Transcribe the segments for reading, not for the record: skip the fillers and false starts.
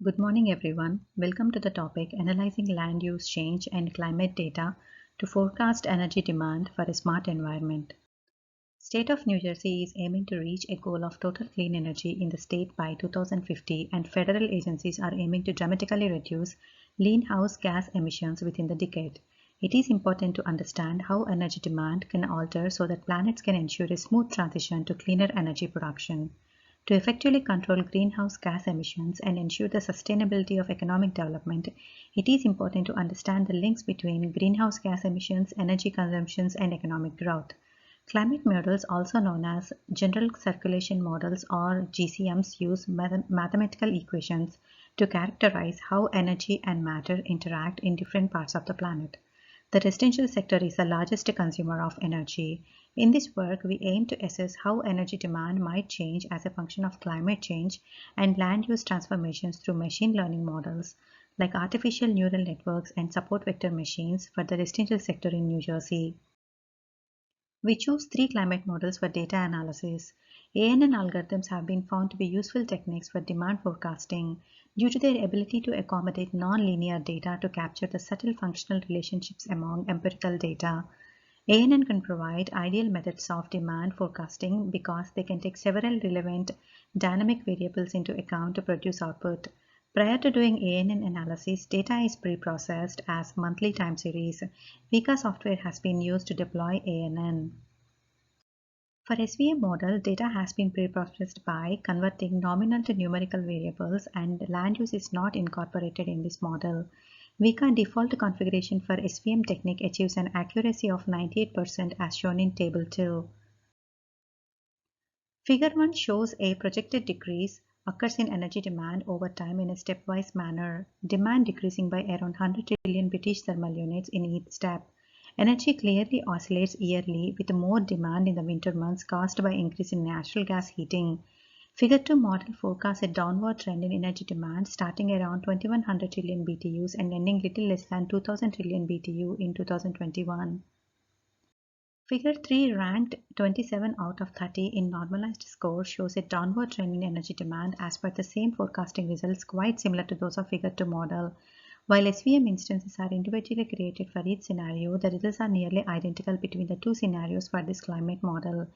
Good morning, everyone. Welcome to the topic Analyzing Land Use Change and Climate Data to Forecast Energy Demand for a Smart Environment. State of New Jersey is aiming to reach a goal of total clean energy in the state by 2050, and federal agencies are aiming to dramatically reduce greenhouse gas emissions within the decade. It is important to understand how energy demand can alter so that planets can ensure a smooth transition to cleaner energy production. To effectively control greenhouse gas emissions and ensure the sustainability of economic development, it is important to understand the links between greenhouse gas emissions, energy consumptions, and economic growth. Climate models, also known as General Circulation Models or GCMs, use mathematical equations to characterize how energy and matter interact in different parts of the planet. The residential sector is the largest consumer of energy. In this work, we aim to assess how energy demand might change as a function of climate change and land use transformations through machine learning models like artificial neural networks and support vector machines for the residential sector in New Jersey. We choose three climate models for data analysis. ANN algorithms have been found to be useful techniques for demand forecasting due to their ability to accommodate non-linear data to capture the subtle functional relationships among empirical data. ANN can provide ideal methods of demand forecasting because they can take several relevant dynamic variables into account to produce output. Prior to doing ANN analysis, data is pre-processed as monthly time series. Vika software has been used to deploy ANN. For SVM model, data has been pre-processed by converting nominal to numerical variables, and land use is not incorporated in this model. Vika default configuration for SVM technique achieves an accuracy of 98% as shown in Table 2. Figure 1 shows a projected decrease occurs in energy demand over time in a stepwise manner, demand decreasing by around 100 trillion British thermal units in each step. Energy clearly oscillates yearly with more demand in the winter months caused by increase in natural gas heating. Figure 2 model forecasts a downward trend in energy demand starting around 2100 trillion BTUs and ending little less than 2000 trillion BTU in 2021. Figure 3 ranked 27 out of 30 in normalized score shows a downward trend in energy demand as per the same forecasting results quite similar to those of Figure 2 model. While SVM instances are individually created for each scenario, the results are nearly identical between the two scenarios for this climate model.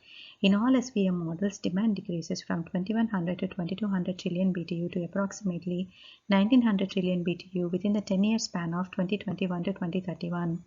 In all SVM models, demand decreases from 2100 to 2200 trillion BTU to approximately 1900 trillion BTU within the 10-year span of 2021 to 2031.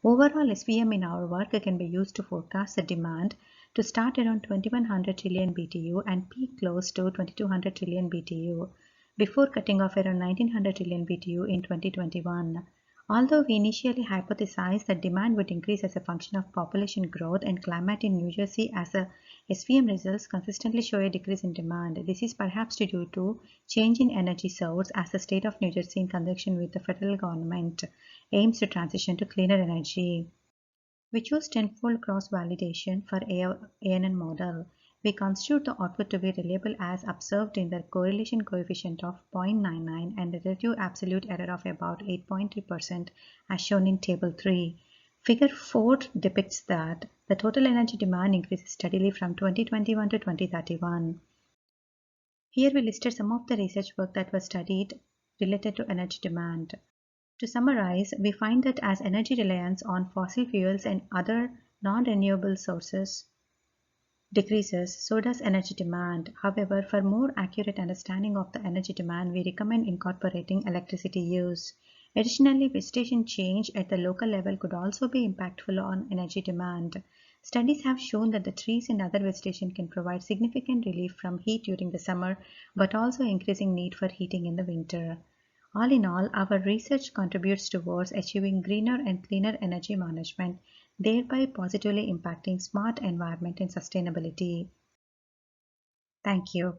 Overall, SVM in our work can be used to forecast the demand to start around 2100 trillion BTU and peak close to 2200 trillion BTU before cutting off around 1900 trillion BTU in 2021. Although we initially hypothesized that demand would increase as a function of population growth and climate in New Jersey, as the SVM results consistently show a decrease in demand. This is perhaps due to change in energy source as the state of New Jersey, in conjunction with the federal government, aims to transition to cleaner energy. We choose tenfold cross-validation for ANN model. We constitute the output to be reliable as observed in the correlation coefficient of 0.99 and the relative absolute error of about 8.3% as shown in Table 3. Figure 4 depicts that the total energy demand increases steadily from 2021 to 2031. Here we listed some of the research work that was studied related to energy demand. To summarize, we find that as energy reliance on fossil fuels and other non-renewable sources decreases, so does energy demand. However, for more accurate understanding of the energy demand, we recommend incorporating electricity use. Additionally, vegetation change at the local level could also be impactful on energy demand. Studies have shown that the trees and other vegetation can provide significant relief from heat during the summer, but also increasing need for heating in the winter. All in all, our research contributes towards achieving greener and cleaner energy management, thereby positively impacting smart environment and sustainability. Thank you.